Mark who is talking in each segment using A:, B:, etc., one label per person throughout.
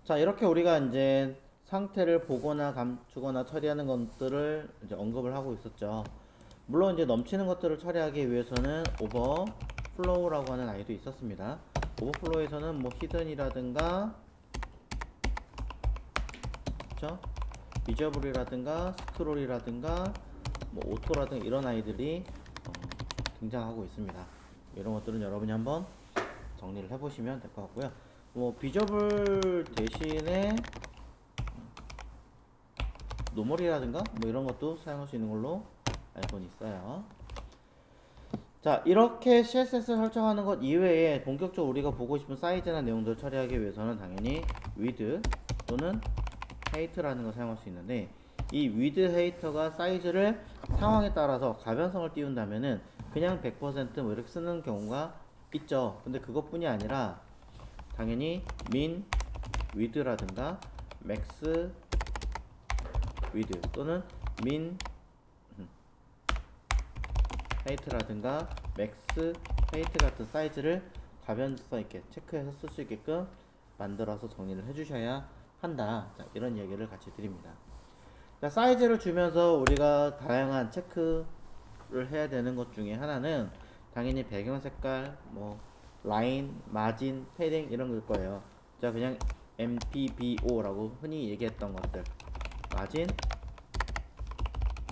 A: 자, 이렇게 우리가 이제 상태를 보거나 감추거나 처리하는 것들을 이제 언급을 하고 있었죠. 물론 이제 넘치는 것들을 처리하기 위해서는 오버플로우라고 하는 아이도 있었습니다. 오버플로우에서는 뭐 히든이라든가, 그쵸? 비저블이라든가 스크롤이라든가 뭐 오토라든가 이런 아이들이 등장하고 있습니다. 이런 것들은 여러분이 한번 정리를 해보시면 될 것 같고요. 뭐 비저블 대신에 노멀이라든가 뭐 이런 것도 사용할 수 있는 걸로 알고 있어요. 자, 이렇게 CSS를 설정하는 것 이외에 본격적으로 우리가 보고 싶은 사이즈나 내용들을 처리하기 위해서는 당연히 width 또는 height라는 걸 사용할 수 있는데, 이 width, height가 사이즈를 상황에 따라서 가변성을 띄운다면은 그냥 100%뭐 이렇게 쓰는 경우가 있죠. 근데 그것뿐이 아니라 당연히 min width라든가 max width 또는 min height라든가 max height 같은 사이즈를 가변성 있게 체크해서 쓸 수 있게끔 만들어서 정리를 해주셔야 한다. 자, 이런 얘기를 같이 드립니다. 자, 사이즈를 주면서 우리가 다양한 체크를 해야 되는 것 중에 하나는 당연히 배경 색깔, 뭐 라인, 마진, 패딩 이런 걸 거예요. 자, 그냥 MPBO라고 흔히 얘기했던 것들, 마진,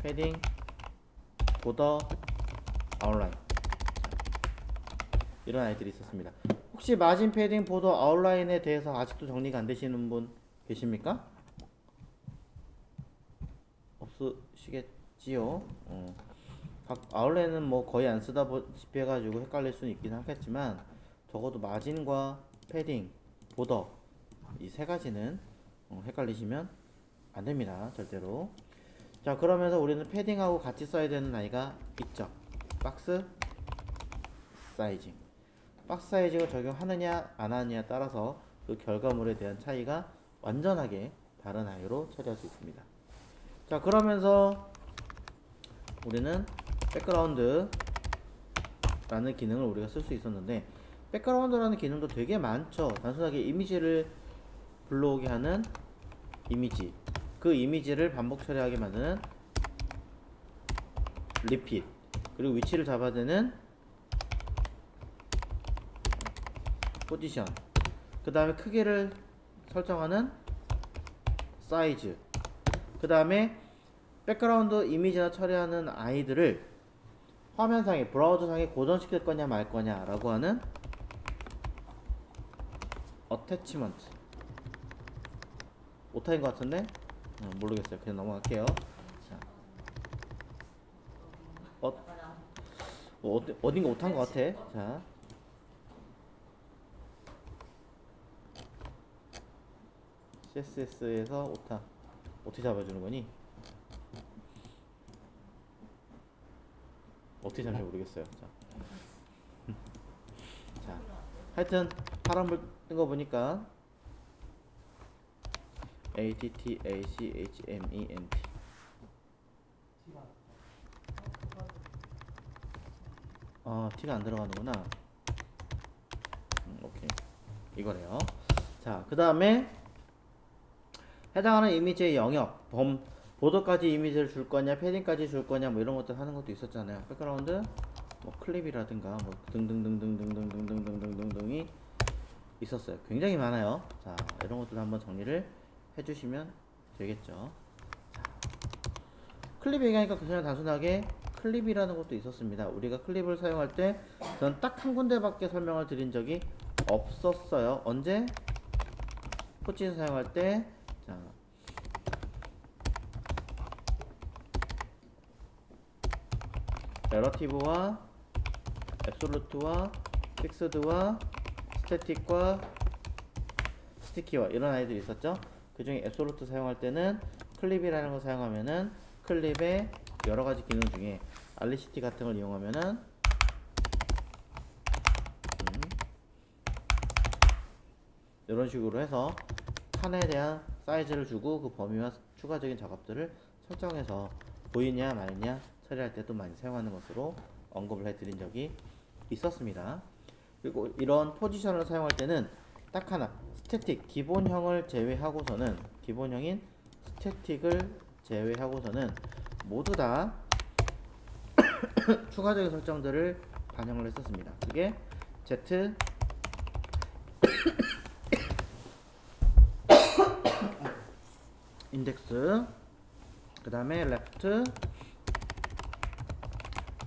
A: 패딩, 보더, 아웃라인, 이런 아이들이 있었습니다. 혹시 마진, 패딩, 보더, 아웃라인에 대해서 아직도 정리가 안 되시는 분 계십니까? 없으시겠지요. 각 아웃라인은 뭐 거의 안 쓰다 보시피 해가지고 헷갈릴 수는 있긴 하겠지만, 적어도 마진과 패딩, 보더 이 세 가지는 헷갈리시면 안 됩니다. 절대로. 자, 그러면서 우리는 패딩하고 같이 써야 되는 아이가 있죠. 박스 사이징. 박스 사이징을 적용하느냐 안 하느냐에 따라서 그 결과물에 대한 차이가 완전하게 다른 아이로 처리할 수 있습니다. 자, 그러면서 우리는 백그라운드라는 기능을 우리가 쓸 수 있었는데, 백그라운드라는 기능도 되게 많죠. 단순하게 이미지를 불러오게 하는 이미지, 그 이미지를 반복 처리하게 만드는 리핏, 그리고 위치를 잡아주는 포지션, 그 다음에 크기를 설정하는 사이즈, 그 다음에 백그라운드 이미지나 처리하는 아이들을 화면상에 브라우저상에 고정시킬 거냐 말 거냐 라고 하는 어태치먼트. 오타인 것 같은데 모르겠어요. 그냥 넘어갈게요. 자, 어딘가 오타인 것 같아. 자, CSS에서 오타 어떻게 잡아주는 거니? 어떻게 잡는지 모르겠어요. 자, 자, 하여튼 파란불 뜬 거 보니까 ATTACHMENT. T가 안 들어가는구나. 오케이. 이거래요. 자, 그 다음에 해당하는 이미지의 영역, 보도까지 이미지를 줄 거냐, 패딩까지 줄 거냐, 뭐 이런 것들 하는 것도 있었잖아요. 백그라운드, 뭐 클립이라든가, 뭐 등등등등등등등등등등등등이 있었어요. 굉장히 많아요. 자, 이런 것들 한번 정리를 해주시면 되겠죠. 자, 클립 얘기하니까 그냥 단순하게 클립이라는 것도 있었습니다. 우리가 클립을 사용할 때 저는 딱 한 군데밖에 설명을 드린 적이 없었어요. 언제? 포지션 사용할 때, 자, 렐러티브와 앱솔루트와 픽스드와 스태틱과 스티키와 이런 아이들이 있었죠. 그 중에 앱솔루트 사용할 때는 클립이라는 걸 사용하면은 클립의 여러 가지 기능 중에 알리시티 같은 걸 이용하면은 이런 식으로 해서 칸에 대한 사이즈를 주고 그 범위와 추가적인 작업들을 설정해서 보이냐 말냐 처리할 때도 많이 사용하는 것으로 언급을 해드린 적이 있었습니다. 그리고 이런 포지션을 사용할 때는 딱 하나 스태틱 기본형을 제외하고서는 기본형인 스태틱을 제외하고서는 모두 다 추가적인 설정들을 반영을 했었습니다. 그게 z 인덱스, 그 다음에 left,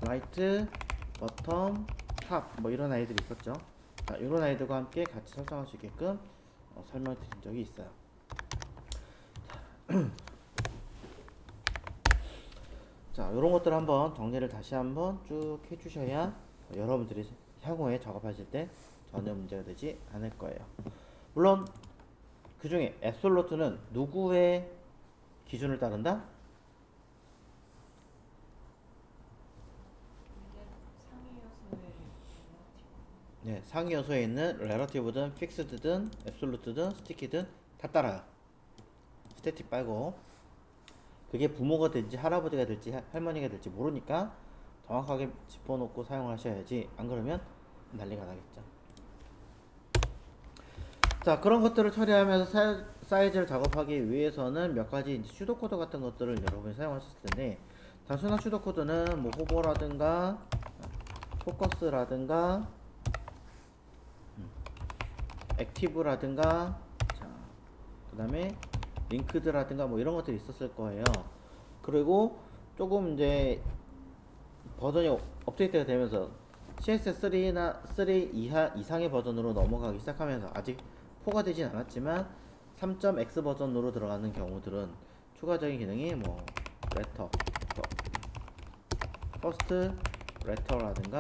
A: right, bottom, top 뭐 이런 아이들이 있었죠. 자, 이런 아이들과 함께 같이 설정할 수 있게끔 설명드린 적이 있어요. 자, 이런 것들 한번 정리를 다시 한번 쭉 해주셔야 여러분들이 향후에 작업하실 때 전혀 문제가 되지 않을 거예요. 물론 그 중에 앱솔루트는 누구의 기준을 따른다? 네, 상위 요소에 있는 relative든 fixed든 absolute든 sticky든 다 따라요. 스태틱 빨고. 그게 부모가 될지 할아버지가 될지 할머니가 될지 모르니까 정확하게 짚어놓고 사용을 하셔야지, 안 그러면 난리가 나겠죠. 자, 그런 것들을 처리하면서 사이즈를 작업하기 위해서는 몇 가지 이제 슈도코드 같은 것들을 여러분이 사용하셨을 텐데, 단순한 슈도코드는 뭐 호버라든가 포커스라든가 액티브라든가, 자, 그 다음에 링크드라든가 뭐 이런 것들이 있었을 거예요. 그리고 조금 이제 버전이 업데이트가 되면서 CSS3나 3 이상의 버전으로 넘어가기 시작하면서 아직 4가 되진 않았지만 3.x 버전으로 들어가는 경우들은 추가적인 기능이 뭐 레터, 퍼스트 레터라든가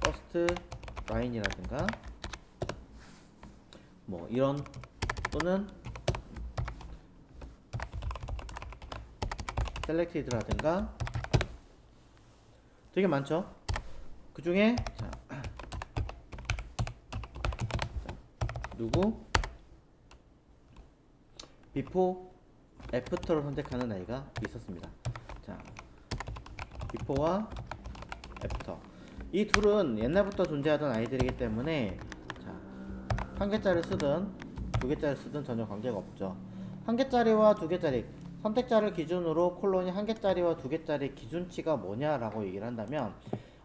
A: 퍼스트 라인이라든가 뭐 이런, 또는 셀렉티드라든가 되게 많죠. 그 중에 누구 before, after를 선택하는 아이가 있었습니다. 자, before와 after, 이 둘은 옛날부터 존재하던 아이들이기 때문에 자, 한 개짜리 쓰든 두 개짜리 쓰든 전혀 관계가 없죠. 한 개짜리와 두 개짜리 선택자를 기준으로 콜론이 한 개짜리와 두 개짜리 기준치가 뭐냐라고 얘기를 한다면,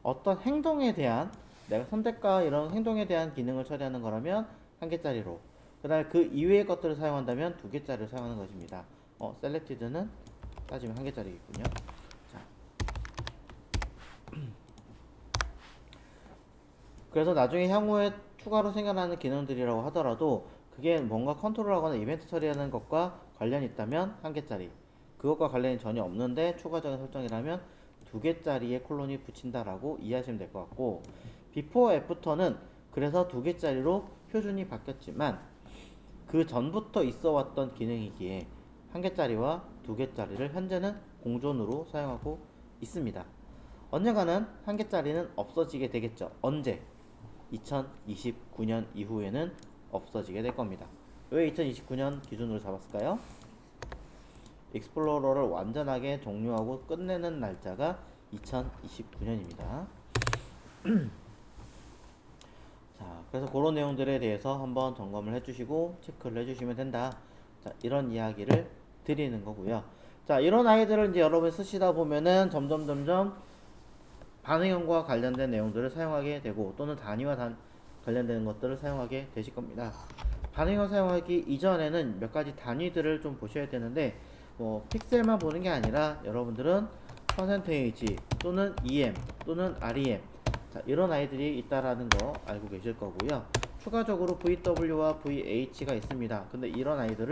A: 어떤 행동에 대한, 내가 선택과 이런 행동에 대한 기능을 처리하는 거라면 한 개짜리로, 그 다음에 그 이외의 것들을 사용한다면 두 개짜리를 사용하는 것입니다. 셀렉티드는 따지면 한 개짜리겠군요. 자, 그래서 나중에 향후에 추가로 생겨나는 기능들이라고 하더라도 그게 뭔가 컨트롤하거나 이벤트 처리하는 것과 관련이 있다면 한 개짜리, 그것과 관련이 전혀 없는데 추가적인 설정이라면 두 개짜리의 콜론이 붙인다라고 이해하시면 될 것 같고, before after는 그래서 두 개짜리로 표준이 바뀌었지만 그 전부터 있어 왔던 기능이기에 한 개짜리와 두 개짜리를 현재는 공존으로 사용하고 있습니다. 언젠가는 한 개짜리는 없어지게 되겠죠. 언제? 2029년 이후에는 없어지게 될 겁니다. 왜 2029년 기준으로 잡았을까요? 익스플로러를 완전하게 종료하고 끝내는 날짜가 2029년입니다. 자, 그래서 그런 내용들에 대해서 한번 점검을 해주시고 체크를 해주시면 된다. 자, 이런 이야기를 드리는 거고요. 자, 이런 아이들을 이제 여러분 쓰시다 보면은 점점 반응형과 관련된 내용들을 사용하게 되고, 또는 단위와 관련되는 것들을 사용하게 되실 겁니다. 반응형 사용하기 이전에는 몇 가지 단위들을 좀 보셔야 되는데, 뭐 픽셀만 보는 게 아니라 여러분들은 퍼센테이지 또는 EM 또는 REM, 자, 이런 아이들이 있다라는 거 알고 계실 거고요. 추가적으로 VW와 VH가 있습니다. 근데 이런 아이들을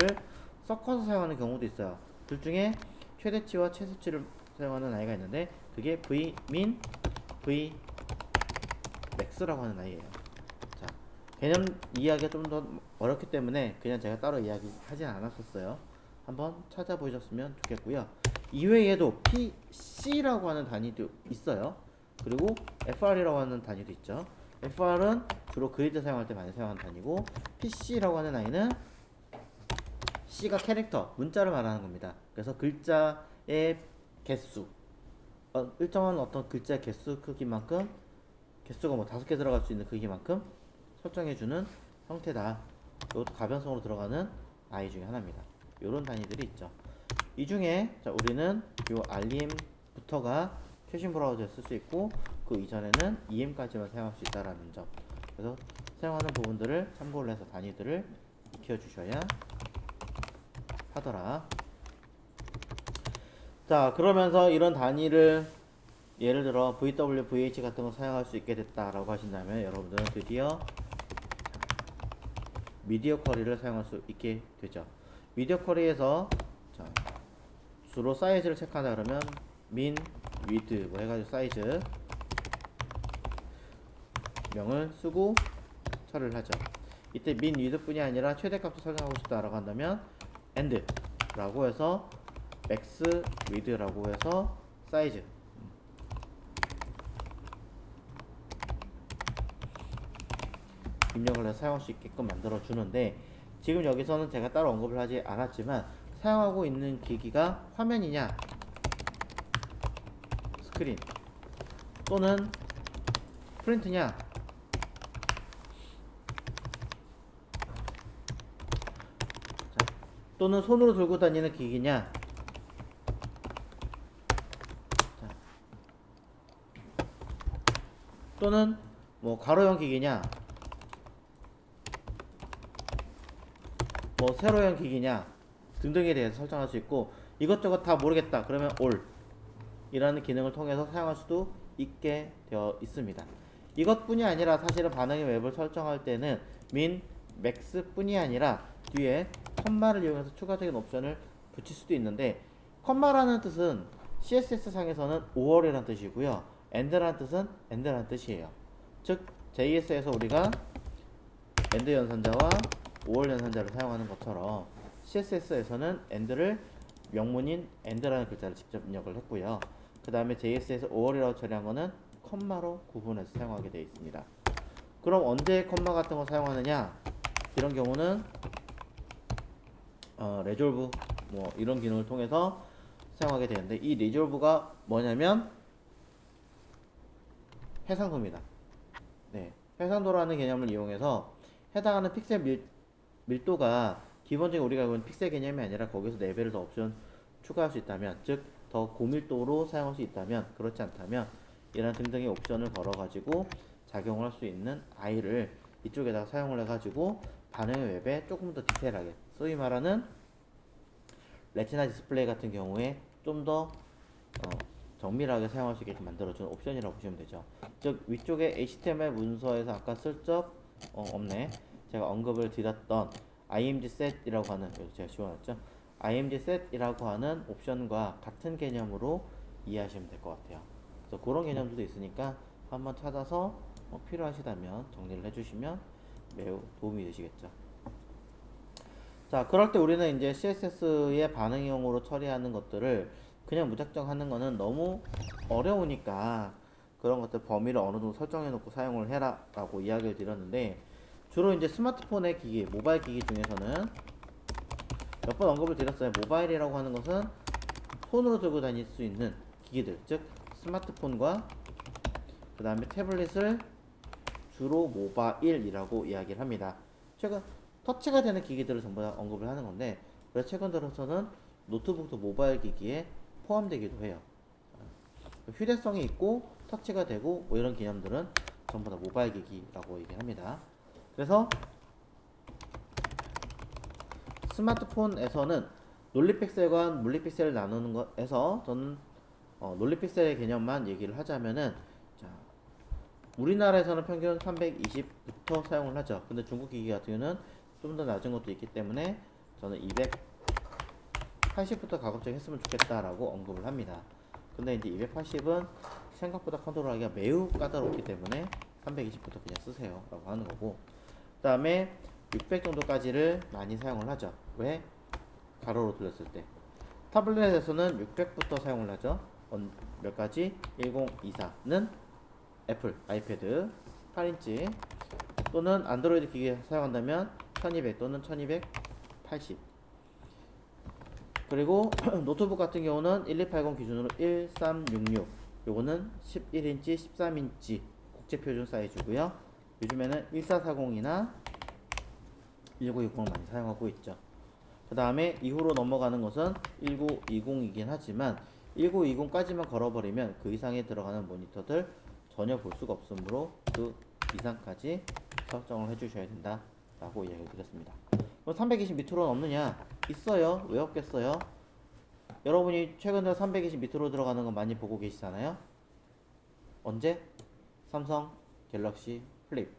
A: 섞어서 사용하는 경우도 있어요. 둘 중에 최대치와 최소치를 사용하는 아이가 있는데 그게 Vmin, Vmax라고 하는 아이예요. 자, 개념 이해하기가 좀 더 어렵기 때문에 그냥 제가 따로 이야기하진 않았었어요. 한번 찾아보셨으면 좋겠고요. 이외에도 PC라고 하는 단위도 있어요. 그리고 FR이라고 하는 단위도 있죠. FR은 주로 그리드 사용할 때 많이 사용하는 단위고, PC라고 하는 아이는 C가 캐릭터, 문자를 말하는 겁니다. 그래서 글자의 개수, 일정한 어떤 글자의 개수 크기만큼, 개수가 뭐 5개 들어갈 수 있는 크기만큼 설정해주는 형태다. 이것도 가변성으로 들어가는 i 중에 하나입니다. 이런 단위들이 있죠. 이 중에 자, 우리는 요 알림부터가 최신 브라우저에 쓸 수 있고 그 이전에는 em까지만 사용할 수 있다라는 점. 그래서 사용하는 부분들을 참고를 해서 단위들을 익혀주셔야 하더라. 자, 그러면서 이런 단위를 예를 들어 VW, VH 같은 거 사용할 수 있게 됐다라고 하신다면 여러분들은 드디어 미디어 쿼리를 사용할 수 있게 되죠. 미디어 쿼리에서 자, 주로 사이즈를 체크한다 그러면 min, width 뭐 해가지고 사이즈 명을 쓰고 처리를 하죠. 이때 min, width 뿐이 아니라 최대값도 설정하고 싶다라고 한다면 and 라고 해서 max, width라고 해서 사이즈 입력을 해서 사용할 수 있게끔 만들어 주는데 지금 여기서는 제가 따로 언급을 하지 않았지만 사용하고 있는 기기가 화면이냐 스크린 또는 프린트냐 자, 또는 손으로 들고 다니는 기기냐 자, 또는 뭐 가로형 기기냐 뭐 세로형 기기냐 등등에 대해서 설정할 수 있고 이것저것 다 모르겠다 그러면 all 이라는 기능을 통해서 사용할 수도 있게 되어 있습니다. 이것뿐이 아니라 사실은 반응의 웹을 설정할 때는 min, max 뿐이 아니라 뒤에 컴마를 이용해서 추가적인 옵션을 붙일 수도 있는데 컴마라는 뜻은 CSS 상에서는 5월이라는 뜻이고요. and라는 뜻은 and라는 뜻이에요. 즉 JS에서 우리가 and 연산자와 5월 연산자를 사용하는 것처럼 CSS에서는 and를 명문인 and라는 글자를 직접 입력을 했고요. 그 다음에 JS에서 5월이라고 처리한 거는 컴마로 구분해서 사용하게 되어 있습니다. 그럼 언제 컴마 같은 거 사용하느냐? 이런 경우는 resolve 뭐 이런 기능을 통해서 사용하게 되는데 이 resolve가 뭐냐면 해상도입니다. 네, 해상도라는 개념을 이용해서 해당하는 픽셀 밀도가 기본적인 우리가 알고 있는 픽셀 개념이 아니라 거기서 4배를 더 옵션 추가할 수 있다면 즉 더 고밀도로 사용할 수 있다면 그렇지 않다면 이런 등등의 옵션을 걸어 가지고 작용을 할 수 있는 i를 이쪽에다가 사용을 해 가지고 반응의 웹에 조금 더 디테일하게 소위 말하는 레티나 디스플레이 같은 경우에 좀 더 정밀하게 사용할 수 있게 만들어주는 옵션이라고 보시면 되죠. 즉 위쪽에 HTML 문서에서 아까 슬쩍 없네 제가 언급을 드렸던 img set이라고 하는 여기 제가 지워놨죠. img set이라고 하는 옵션과 같은 개념으로 이해하시면 될 것 같아요. 그래서 그런 개념들도 있으니까 한번 찾아서 필요하시다면 정리를 해주시면 매우 도움이 되시겠죠. 자, 그럴 때 우리는 이제 CSS의 반응형으로 처리하는 것들을 그냥 무작정 하는 거는 너무 어려우니까 그런 것들 범위를 어느 정도 설정해 놓고 사용을 해라 라고 이야기를 드렸는데 주로 이제 스마트폰의 기기, 모바일 기기 중에서는 몇 번 언급을 드렸어요. 모바일이라고 하는 것은 손으로 들고 다닐 수 있는 기기들, 즉 스마트폰과 그 다음에 태블릿을 주로 모바일이라고 이야기를 합니다. 최근 터치가 되는 기기들을 전부 다 언급을 하는 건데 그래서 최근 들어서는 노트북도 모바일 기기에 포함되기도 해요. 휴대성이 있고 터치가 되고 뭐 이런 개념들은 전부 다 모바일 기기라고 얘기합니다. 그래서 스마트폰에서는 논리픽셀과 물리픽셀을 나누는 것에서 저는 논리픽셀의 개념만 얘기를 하자면은 자, 우리나라에서는 평균 320부터 사용을 하죠. 근데 중국 기기 같은 경우는 좀 더 낮은 것도 있기 때문에 저는 280부터 가급적 했으면 좋겠다라고 언급을 합니다. 근데 이제 280은 생각보다 컨트롤하기가 매우 까다롭기 때문에 320부터 그냥 쓰세요 라고 하는 거고 그 다음에 600 정도까지를 많이 사용을 하죠. 왜? 가로로 돌렸을 때 타블렛에서는 600부터 사용을 하죠. 몇 가지? 1024는 애플 아이패드 8인치 또는 안드로이드 기기 사용한다면 1200 또는 1280 그리고 노트북 같은 경우는 1280 기준으로 1366 요거는 11인치 13인치 국제표준 사이즈고요. 요즘에는 1440이나 1960을 많이 사용하고 있죠. 그 다음에 이후로 넘어가는 것은 1920이긴 하지만 1920까지만 걸어버리면 그 이상에 들어가는 모니터들 전혀 볼 수가 없으므로 그 이상까지 설정을 해주셔야 된다 라고 이야기를 드렸습니다. 그럼 320 밑으로는 없느냐? 있어요. 왜 없겠어요? 여러분이 최근 들어 320 밑으로 들어가는 거 많이 보고 계시잖아요. 언제? 삼성 갤럭시 플립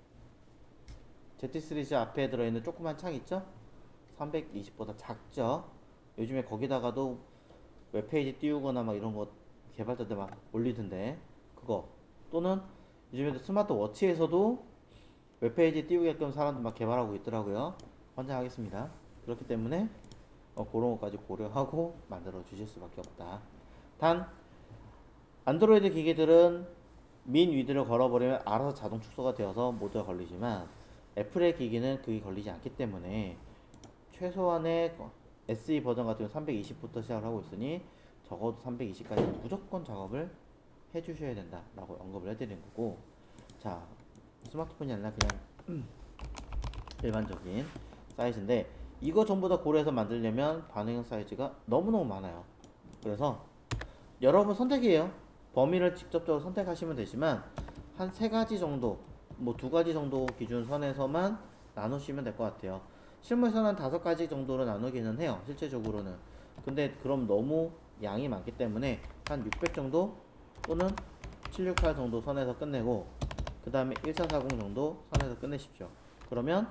A: Z 시리즈 앞에 들어있는 조그만 창 있죠? 320보다 작죠? 요즘에 거기다가도 웹페이지 띄우거나 막 이런 거 개발자들 막 올리던데 그거 또는 요즘에도 스마트워치에서도 웹페이지 띄우게끔 사람들 막 개발하고 있더라고요. 환장하겠습니다. 그렇기 때문에 그런 것까지 고려하고 만들어 주실 수밖에 없다. 단 안드로이드 기기들은 민 위드를 걸어버리면 알아서 자동 축소가 되어서 모두가 걸리지만 애플의 기기는 그게 걸리지 않기 때문에 최소한의 SE 버전 같은 경우 320부터 시작을 하고 있으니 적어도 320까지 무조건 작업을 해주셔야 된다라고 언급을 해드리는 거고, 자 스마트폰이 아니라 그냥 일반적인 사이즈인데 이거 전부 다 고려해서 만들려면 반응형 사이즈가 너무너무 많아요. 그래서 여러분 선택이에요. 범위를 직접적으로 선택하시면 되지만 한 세 가지 정도, 뭐 두 가지 정도 기준 선에서만 나누시면 될 것 같아요. 실무에서는 한 다섯 가지 정도로 나누기는 해요. 실제적으로는. 근데 그럼 너무 양이 많기 때문에 한 600 정도 또는 768 정도 선에서 끝내고 그 다음에 1440 정도 선에서 끝내십시오. 그러면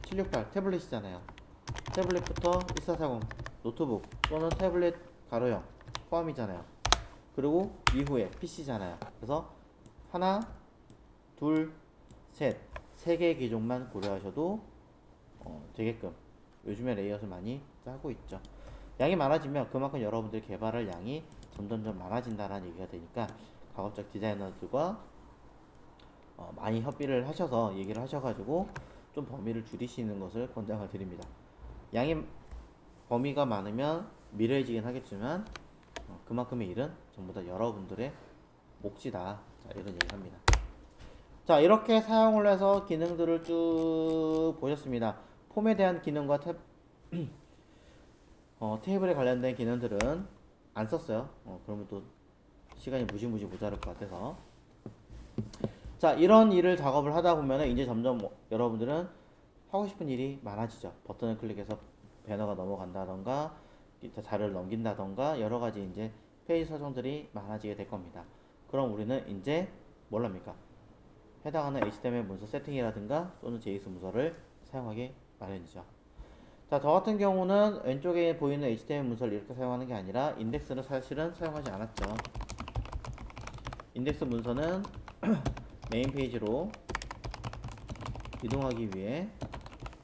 A: 768 태블릿이잖아요. 태블릿부터 1440 노트북 또는 태블릿 가로형 포함이잖아요. 그리고 이후에 PC잖아요. 그래서 하나, 둘, 셋, 세 개의 기종만 고려하셔도 되게끔 요즘에 레이아웃을 많이 짜고 있죠. 양이 많아지면 그만큼 여러분들 개발할 양이 점점점 많아진다라는 얘기가 되니까 가급적 디자이너들과 많이 협의를 하셔서 얘기를 하셔가지고 좀 범위를 줄이시는 것을 권장을 드립니다. 양이 범위가 많으면 미래해지긴 하겠지만 그만큼의 일은 전부 다 여러분들의 몫이다. 자, 이런 얘기를 합니다. 자, 이렇게 사용을 해서 기능들을 쭉 보셨습니다. 폼에 대한 기능과 테이블에 관련된 기능들은 안 썼어요. 그러면 또 시간이 무지무지 모자랄 것 같아서. 자, 이런 일을 작업을 하다 보면 이제 점점 여러분들은 하고 싶은 일이 많아지죠. 버튼을 클릭해서 배너가 넘어간다던가 자료를 넘긴다던가 여러 가지 이제 페이지 설정들이 많아지게 될 겁니다. 그럼 우리는 이제 뭘 합니까? 해당하는 HTML 문서 세팅이라든가 또는 JS 문서를 사용하기 마련이죠. 자, 저 같은 경우는 왼쪽에 보이는 HTML 문서를 이렇게 사용하는 게 아니라 인덱스를 사실은 사용하지 않았죠. 인덱스 문서는 메인 페이지로 이동하기 위해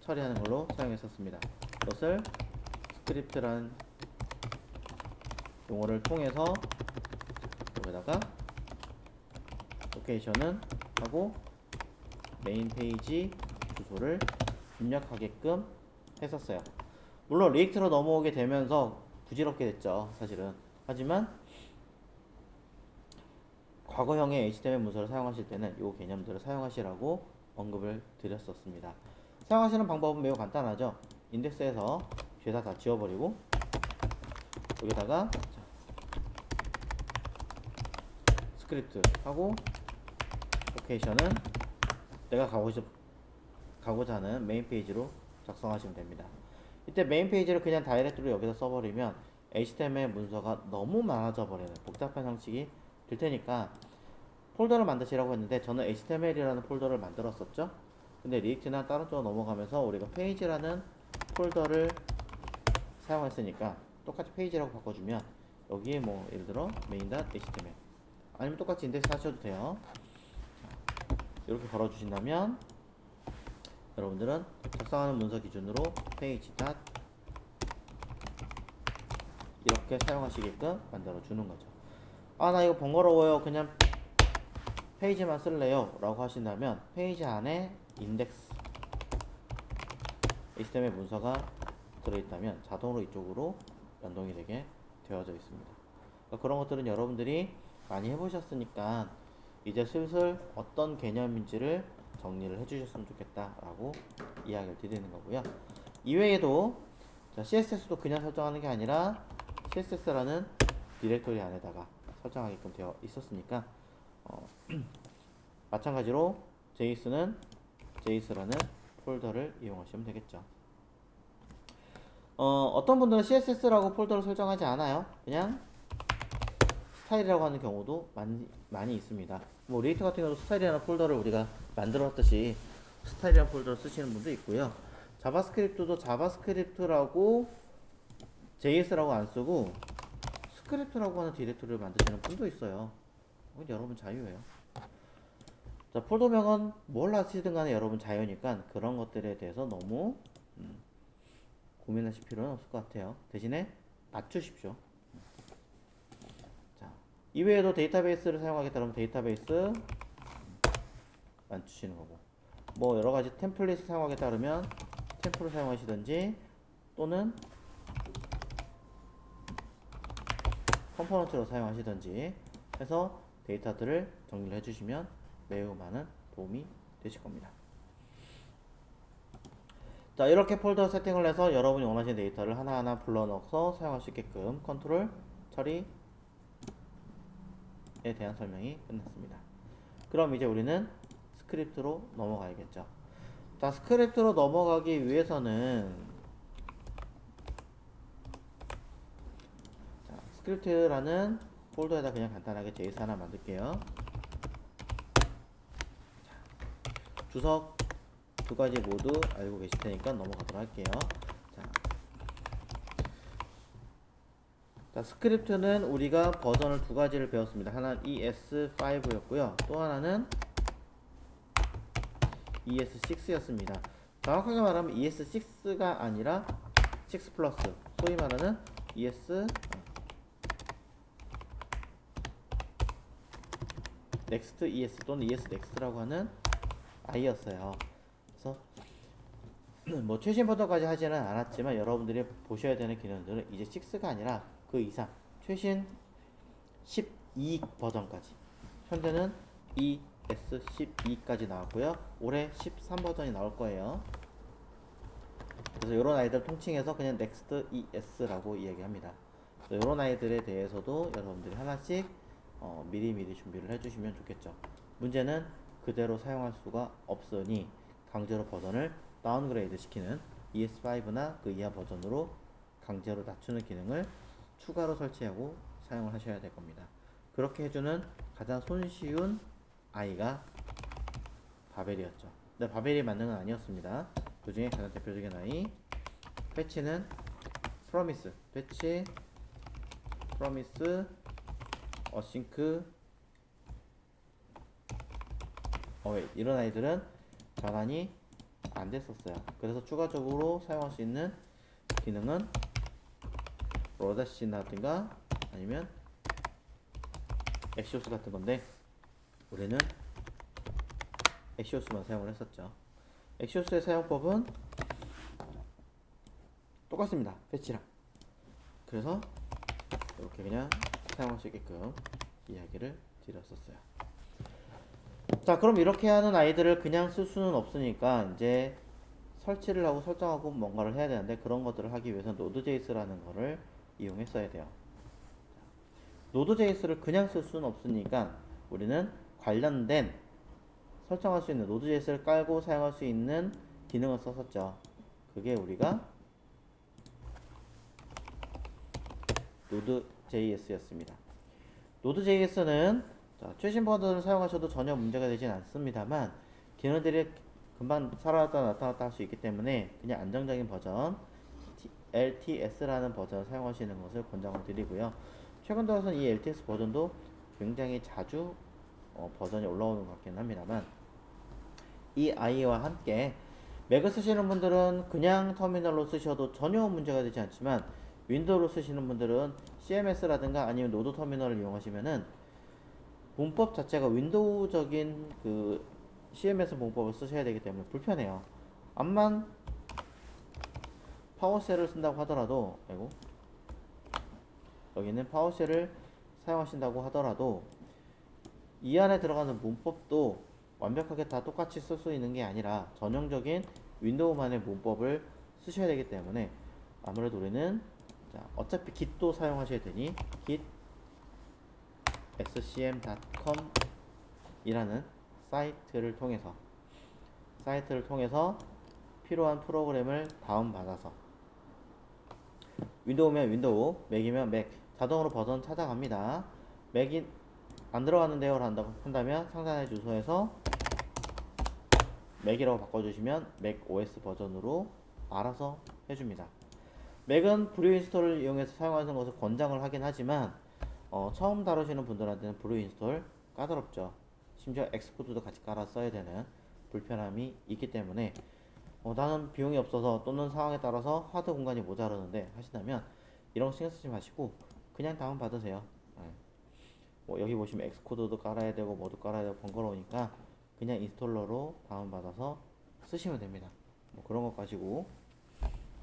A: 처리하는 걸로 사용했었습니다. 이것을 스크립트라는 용어를 통해서 여기다가 로케이션은 하고 메인 페이지 주소를 입력하게끔 했었어요. 물론 리액트로 넘어오게 되면서 부질없게 됐죠, 사실은. 하지만 과거형의 HTML 문서를 사용하실 때는 이 개념들을 사용하시라고 언급을 드렸었습니다. 사용하시는 방법은 매우 간단하죠. 인덱스에서 죄다 다 지워버리고 여기다가 스크립트 하고 로케이션은 내가 가고자 하는 메인 페이지로 작성하시면 됩니다. 이때 메인 페이지를 그냥 다이렉트로 여기다 써버리면 HTML 문서가 너무 많아져 버리는 복잡한 형식이 될 테니까 폴더를 만드시라고 했는데 저는 HTML이라는 폴더를 만들었었죠. 근데 리액트나 다른 쪽으로 넘어가면서 우리가 페이지라는 폴더를 사용했으니까 똑같이 페이지라고 바꿔주면 여기에 뭐 예를 들어 main.html 아니면 똑같이 인덱스 하셔도 돼요. 이렇게 걸어주신다면 여러분들은 작성하는 문서 기준으로 페이지 이렇게 사용하시게끔 만들어 주는 거죠. 아, 나 이거 번거로워요. 그냥 페이지만 쓸래요 라고 하신다면 페이지 안에 인덱스 HTML 문서가 들어있다면 자동으로 이쪽으로 연동이 되게 되어져 있습니다. 그러니까 그런 것들은 여러분들이 많이 해보셨으니까 이제 슬슬 어떤 개념인지를 정리를 해주셨으면 좋겠다라고 이야기를 드리는 거고요. 이외에도 CSS도 그냥 설정하는 게 아니라 CSS라는 디렉토리 안에다가 설정하게끔 되어 있었으니까 마찬가지로 JS는 JS라는 폴더를 이용하시면 되겠죠. 어떤 분들은 CSS라고 폴더를 설정하지 않아요. 그냥 스타일이라고 하는 경우도 많이 있습니다. 뭐 리액터 같은 경우도 스타일이라는 폴더를 우리가 만들었듯이 스타일이라는 폴더를 쓰시는 분도 있고요. 자바스크립트도 자바스크립트라고 JS라고 안 쓰고 스크립트라고 하는 디렉토리를 만드시는 분도 있어요. 여러분 자유예요. 자, 폴더명은 뭘 하시든 간에 여러분 자유니까 그런 것들에 대해서 너무 고민하실 필요는 없을 것 같아요. 대신에 맞추십시오. 자, 이외에도 데이터베이스를 사용하겠다면 데이터베이스 맞추시는 거고, 뭐 여러가지 템플릿을 사용하겠다 그러면 템플을 사용하시든지 또는 컴포넌트로 사용하시든지 해서 데이터들을 정리를 해주시면 매우 많은 도움이 되실 겁니다. 자, 이렇게 폴더 세팅을 해서 여러분이 원하시는 데이터를 하나하나 불러넣어서 사용할 수 있게끔 컨트롤 처리에 대한 설명이 끝났습니다. 그럼 이제 우리는 스크립트로 넘어가야겠죠. 자, 스크립트로 넘어가기 위해서는 자, 스크립트라는 폴더에다 그냥 간단하게 JS 하나 만들게요. 자, 주석 두 가지 모두 알고 계실 테니까 넘어가도록 할게요. 자, 스크립트는 우리가 버전을 두 가지를 배웠습니다. 하나는 ES5였고요. 또 하나는 ES6였습니다. 정확하게 말하면 ES6가 아니라 6 플러스, 소위 말하는 Next ES 또는 ES Next라고 하는 I였어요. 그래서 뭐 최신 버전까지 하지는 않았지만 여러분들이 보셔야 되는 기능들은 이제 6가 아니라 그 이상 최신 12 버전까지, 현재는 ES12까지 나왔고요. 올해 13 버전이 나올 거예요. 그래서 이런 아이들 통칭해서 그냥 Next ES라고 이야기합니다. 이런 아이들에 대해서도 여러분들이 하나씩 미리미리 준비를 해주시면 좋겠죠. 문제는 그대로 사용할 수가 없으니 강제로 버전을 다운그레이드 시키는 ES5나 그 이하 버전으로 강제로 낮추는 기능을 추가로 설치하고 사용을 하셔야 될 겁니다. 그렇게 해주는 가장 손쉬운 아이가 바벨이었죠. 근데 바벨이 맞는 건 아니었습니다. 그 중에 가장 대표적인 아이 패치는 프로미스, 패치, 프로미스, 어싱크, 어웨이, 이런 아이들은 전환이 안 됐었어요. 그래서 추가적으로 사용할 수 있는 기능은 로다시나든가 아니면 엑시오스 같은 건데 우리는 엑시오스만 사용을 했었죠. 엑시오스의 사용법은 똑같습니다. 패치랑. 그래서 이렇게 그냥 사용할 수 있게끔 이야기를 드렸었어요. 자, 그럼 이렇게 하는 아이들을 그냥 쓸 수는 없으니까 이제 설치를 하고 설정하고 뭔가를 해야 되는데 그런 것들을 하기 위해서는 Node.js라는 거를 이용했어야 돼요. Node.js를 그냥 쓸 수는 없으니까 우리는 관련된 설정할 수 있는 Node.js를 깔고 사용할 수 있는 기능을 썼었죠. 그게 우리가 Node.js였습니다. Node.js는 최신 버전을 사용하셔도 전혀 문제가 되진 않습니다만 기능들이 금방 살아났다 나타났다 할 수 있기 때문에 그냥 안정적인 버전 LTS라는 버전을 사용하시는 것을 권장을 드리고요. 최근 들어서는 이 LTS 버전도 굉장히 자주 버전이 올라오는 것 같긴 합니다만 이 아이와 함께 맥을 쓰시는 분들은 그냥 터미널로 쓰셔도 전혀 문제가 되지 않지만 윈도우로 쓰시는 분들은 CMS라든가 아니면 노드 터미널을 이용하시면은 문법 자체가 윈도우적인 그 CMS 문법을 쓰셔야 되기 때문에 불편해요. 암만 파워쉘을 쓴다고 하더라도, 아이고, 여기는 파워쉘을 사용하신다고 하더라도 이 안에 들어가는 문법도 완벽하게 다 똑같이 쓸 수 있는 게 아니라 전형적인 윈도우만의 문법을 쓰셔야 되기 때문에 아무래도 우리는 자, 어차피 git도 사용하셔야 되니 git scm.com 이라는 사이트를 통해서 필요한 프로그램을 다운받아서 윈도우면 윈도우, 맥이면 맥 자동으로 버전 찾아갑니다. 맥이 안 들어가는데요 라고 한다면 상단의 주소에서 맥이라고 바꿔주시면 맥 OS 버전으로 알아서 해줍니다. 맥은 브류 인스톨을 이용해서 사용하는 것을 권장을 하긴 하지만 처음 다루시는 분들한테는 브류 인스톨 까다롭죠. 심지어 엑스코드도 같이 깔아 써야 되는 불편함이 있기 때문에 나는 비용이 없어서 또는 상황에 따라서 하드 공간이 모자라는데 하신다면 이런 거 신경 쓰지 마시고 그냥 다운 받으세요. 여기 보시면 엑스코드도 깔아야 되고 뭐도 깔아야 되고 번거로우니까 그냥 인스톨러로 다운 받아서 쓰시면 됩니다. 그런 것 가지고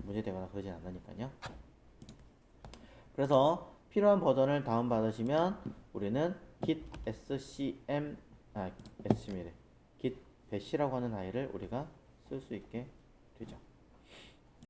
A: 문제되거나 그러진 않으니까요. 그래서 필요한 버전을 다운 받으시면 우리는 git scm scm이래 git bash라고 하는 아이를 우리가 쓸 수 있게 되죠.